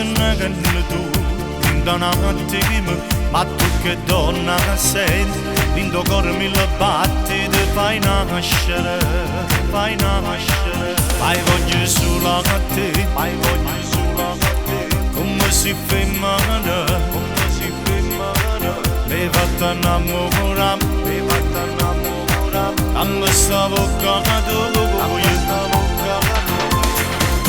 scena che tu da un attimo, ma tu che donna sei, in tuo cuore mille battiti fai nascere, fai nascere. Fai voglio solo a te, fai voglio solo a te, come si femmina, come si femmina. Mi fatta innamorare, mi fatta innamorare, a me stavo cagato, io stavo cagato.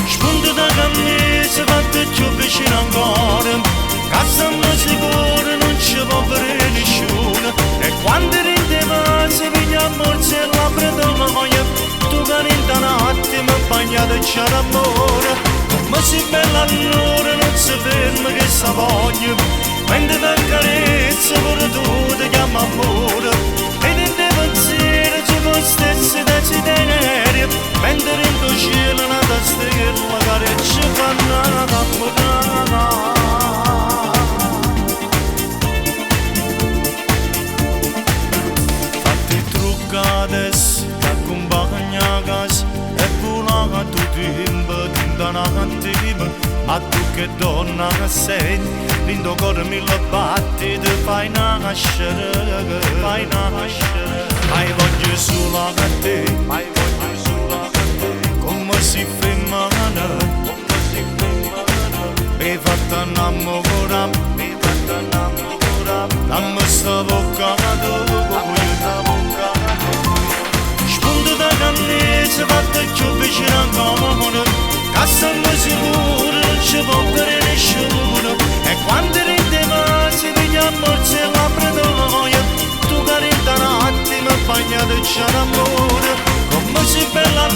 Spunto da camminare, fatta più vicino ancora. Casa non sicura, non ci può vedere nessuno. E quando rideva si vigna a morsi e la predoloia, tu che rinda un attimo bagnato c'è l'amore. Ma si bella allora non si ferma che sa voglia, mentre ti carezza pure tu ti chiama amore. Ed in te pensieri ci può stessi desideri, mentre in tuo cielo una stella che ci fanno una campana. Adesso ti accompagna a casa e vola a tuo tempo, da un attimo, ma tu che donna sei, in tuo cuore mille battiti fai nascere, fai nascere. Hai voglio solo a te, hai voglio solo a te, come si femmina, come si femmina. Mi fatta innamorare, mi fatta innamorare, a me stavo cagato, io stavo cagato. Da cannese fatta più vicino ancora, casa non sicura, non ci può vedere nessuno. E quando rideva si vigna a morsi e la predoloia, tu che rinda un attimo bagnato c'è l'amore, come si bella